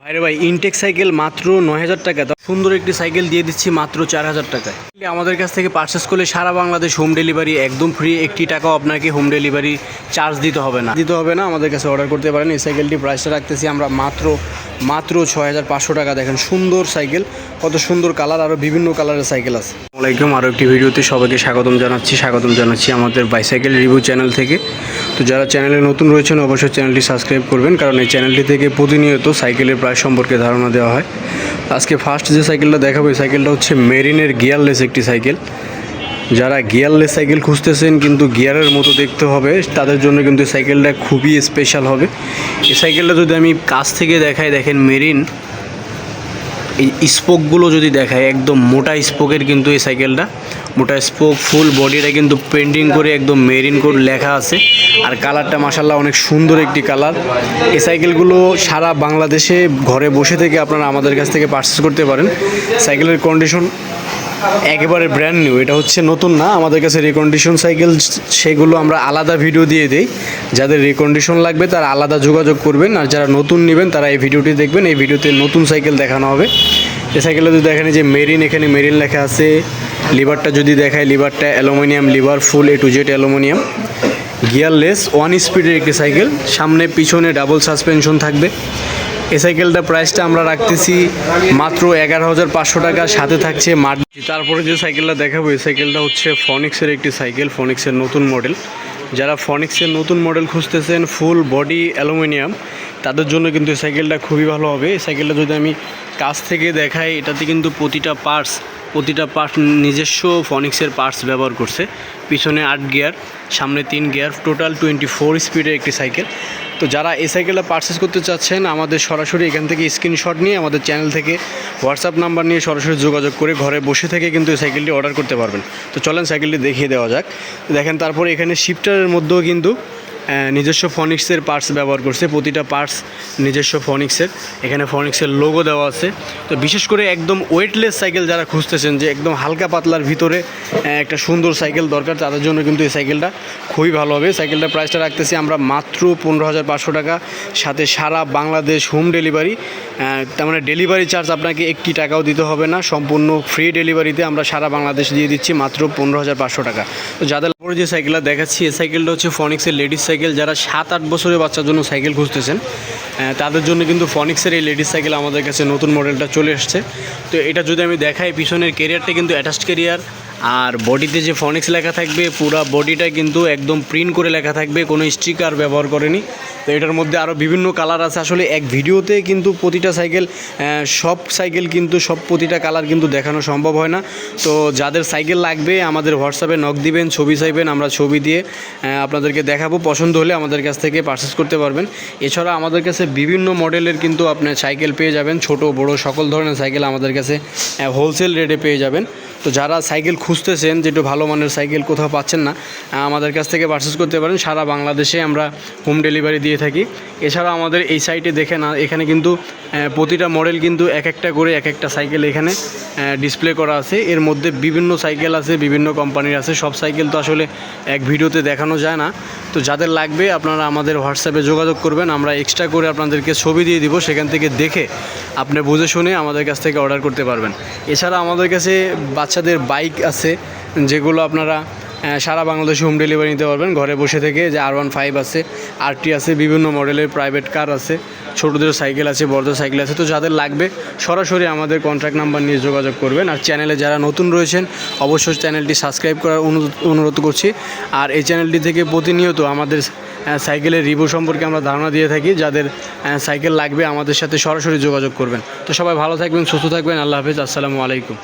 ভাইরে ভাই intact cycle মাত্র ৯,০০০ টাকা, সুন্দর একটি সাইকেল দিয়ে দিচ্ছি মাত্র ৪,০০০ টাকায়। আমাদের কাছ থেকে পারচেস করলে সারা বাংলাদেশ হোম ডেলিভারি একদম ফ্রি, একটি টাকাও আপনাকে হোম ডেলিভারি চার্জ দিতে হবে না। আমাদের কাছে অর্ডার করতে পারেন। এই সাইকেলটি প্রাইসটা রাখতেছি আমরা মাত্র ৬,৫০০ টাকা। দেখেন সুন্দর সাইকেল, কত সুন্দর কালার, আরও বিভিন্ন কালারের সাইকেল আছে। আসসালামু আলাইকুম, আরও একটি ভিডিওতে সবাইকে স্বাগতম জানাচ্ছি আমাদের বাইসাইকেল রিভিউ চ্যানেল থেকে। তো যারা চ্যানেলে নতুন রয়েছেন অবশ্যই চ্যানেলটি সাবস্ক্রাইব করবেন, কারণ এই চ্যানেলটি থেকে প্রতিনিয়ত সাইকেলের প্রাইস সম্পর্কে ধারণা দেওয়া হয়। আজকে ফার্স্ট যে সাইকেলটা দেখাবো, এই সাইকেলটা হচ্ছে মেরিনের গিয়ারলেস একটি সাইকেল। যারা গিয়ারলেস সাইকেল খুঁজতেছেন কিন্তু গিয়ারের মতো দেখতে হবে, তাদের জন্য কিন্তু এই সাইকেলটা খুবই স্পেশাল হবে। এই সাইকেলটা যদি আমি কাছ থেকে দেখাই, দেখেন মেরিন এই স্পোকগুলো যদি দেখায়, একদম মোটা স্পোকের কিন্তু এই সাইকেলটা, মোটা স্পোক, ফুল বডিটা কিন্তু পেন্টিং করে একদম মেরিন কোড লেখা আছে। আর কালারটা মাশাআল্লাহ অনেক সুন্দর একটি কালার। এই সাইকেলগুলো সারা বাংলাদেশে ঘরে বসে থেকে আপনারা আমাদের কাছ থেকে পারচেস করতে পারেন। সাইকেলের কন্ডিশন একেবারে ব্র্যান্ড নিউ, এটা হচ্ছে নতুন না। আমাদের কাছে রিকন্ডিশন সাইকেল সেগুলো আমরা আলাদা ভিডিও দিয়ে দিই। যাদের রিকন্ডিশন লাগবে তারা আলাদা যোগাযোগ করবেন, আর যারা নতুন নেবেন তারা এই ভিডিওটি দেখবেন। এই ভিডিওতে নতুন সাইকেল দেখানো হবে। এই সাইকেলটা যদি দেখেন যে মেরিন, এখানে মেরিন লেখা আছে। লিভারটা যদি দেখায়, লিভারটা aluminium lever, full A to Z aluminium, gearless, 1 স্পিডের একটি সাইকেল। সামনে পিছনে ডাবল সাসপেনশন থাকবে। এই সাইকেলটা প্রাইসটা আমরা রাখতেছি মাত্র 11,৫০০ টাকা, সাথে থাকছে মাঠ। তারপরে যে সাইকেলটা দেখাবো, এই সাইকেলটা হচ্ছে ফনিক্সের একটি সাইকেল, ফনিক্সের নতুন মডেল। যারা ফনিক্সের নতুন মডেল খুঁজতেছেন ফুল বডি অ্যালুমিনিয়াম, তাদের জন্য কিন্তু এই সাইকেলটা খুবই ভালো হবে। এই সাইকেলটা যদি আমি কাছ থেকে দেখাই, এটাতে কিন্তু প্রতিটা পার্টস নিজস্ব ফনিক্সের পার্টস ব্যবহার করছে। পিছনে 8 গিয়ার, সামনে 3 গিয়ার, টোটাল 24 স্পিডের একটি সাইকেল। তো যারা এই সাইকেলটা পারচেস করতে চাচ্ছেন, আমাদের সরাসরি এখান থেকে স্ক্রিনশট নিয়ে আমাদের চ্যানেল থেকে হোয়াটসঅ্যাপ নাম্বার নিয়ে সরাসরি যোগাযোগ করে ঘরে বসে থেকে কিন্তু এই সাইকেলটি অর্ডার করতে পারবেন। তো চলেন সাইকেলটি দেখিয়ে দেওয়া যাক। দেখেন তারপরে এখানে শিফটারের মধ্যেও কিন্তু নিজস্ব ফনিক্সের পার্টস ব্যবহার করছে, প্রতিটা পার্টস নিজস্ব ফনিক্সের। এখানে ফনিক্সের লোগো দেওয়া আছে। তো বিশেষ করে একদম ওয়েটলেস সাইকেল যারা খুঁজতেছেন, যে একদম হালকা পাতলার ভিতরে একটা সুন্দর সাইকেল দরকার, তাদের জন্য কিন্তু এই সাইকেলটা খুবই ভালো হবে। সাইকেলটার প্রাইসটা রাখতেছি আমরা মাত্র 15,৫০০ টাকা, সাথে সারা বাংলাদেশ হোম ডেলিভারি। তার মানে ডেলিভারি চার্জ আপনাকে 1 টাকাও দিতে হবে না, সম্পূর্ণ ফ্রি ডেলিভারিতে আমরা সারা বাংলাদেশ দিয়ে দিচ্ছি মাত্র 15,৫০০ টাকা। তো যাদের পরে যে সাইকেলটা দেখাচ্ছি, এই সাইকেলটা হচ্ছে ফনিক্সের লেডিস সাইকেল। যারা 7-8 বছরের বাচ্চার জন্য সাইকেল খুঁজতেছেন, তাদের জন্য কিন্তু ফনিক্সের এই লেডিস সাইকেল আমাদের কাছে নতুন মডেলটা চলে এসছে। তো এটা যদি আমি দেখাই, পিছনের ক্যারিয়ারটা কিন্তু অ্যাটাচড ক্যারিয়ার, আর বডিতে যে ফনিক্স লেখা থাকবে, পুরো বডিটা কিন্তু একদম প্রিন্ট করে লেখা থাকবে, কোনো স্টিকার ব্যবহার করেনি। তো এটার মধ্যে আরও বিভিন্ন কালার আছে। আসলে এক ভিডিওতে কিন্তু প্রতিটা সাইকেল, প্রতিটা কালার কিন্তু দেখানো সম্ভব হয় না। তো যাদের সাইকেল লাগবে আমাদের হোয়াটসঅ্যাপে নক দিবেন, ছবি চাইবেন, আমরা ছবি দিয়ে আপনাদেরকে দেখাবো। পছন্দ হলে আমাদের কাছ থেকে পারচেস করতে পারবেন। এছাড়া আমাদের কাছে বিভিন্ন মডেলের কিন্তু আপনি সাইকেল পেয়ে যাবেন, ছোট বড় সকল ধরনের সাইকেল আমাদের কাছে হোলসেল রেটে পেয়ে যাবেন। তো যারা সাইকেল খুঁজতেছেন, যে একটু ভালো মানের সাইকেল কোথাও পাচ্ছেন না, আমাদের কাছ থেকে পারচেস করতে পারেন। সারা বাংলাদেশে আমরা হোম ডেলিভারি দিয়ে থাকি। এছাড়া আমাদের এই সাইটে দেখে না, এখানে কিন্তু প্রতিটা মডেল কিন্তু এক একটা সাইকেল এখানে ডিসপ্লে করা আছে। এর মধ্যে বিভিন্ন সাইকেল আছে, বিভিন্ন কোম্পানির আছে। সব সাইকেল তো আসলে এক ভিডিওতে দেখানো যায় না। তো যাদের লাগবে আপনারা আমাদের হোয়াটসঅ্যাপে যোগাযোগ করবেন, আমরা এক্সট্রা করে আপনাদেরকে ছবি দিয়ে দিব, সেখান থেকে দেখে আপনি বুঝে শুনে আমাদের কাছ থেকে অর্ডার করতে পারবেন। এছাড়া আমাদের কাছে বাচ্চাদের বাইক আছে, যেগুলো আপনারা সারা বাংলাদেশে হোম ডেলিভারি নিতে পারবেন ঘরে বসে থেকে। যে R15 আছে, RT আছে, বিভিন্ন মডেলের প্রাইভেট কার আছে, ছোটোদের সাইকেল আছে, বড়দের সাইকেল আছে। তো যাদের লাগবে সরাসরি আমাদের কন্ট্যাক্ট নাম্বার নিয়ে যোগাযোগ করবেন। আর চ্যানেলে যারা নতুন রয়েছেন অবশ্যই চ্যানেলটি সাবস্ক্রাইব করার অনুরোধ করছি। আর এই চ্যানেলটি থেকে প্রতিনিয়ত আমাদের সাইকেলের রিভিউ সম্পর্কে আমরা ধারণা দিয়ে থাকি। যাদের সাইকেল লাগবে আমাদের সাথে সরাসরি যোগাযোগ করবেন। তো সবাই ভালো থাকবেন, সুস্থ থাকবেন। আল্লাহ হাফেজ, আসসালামু আলাইকুম।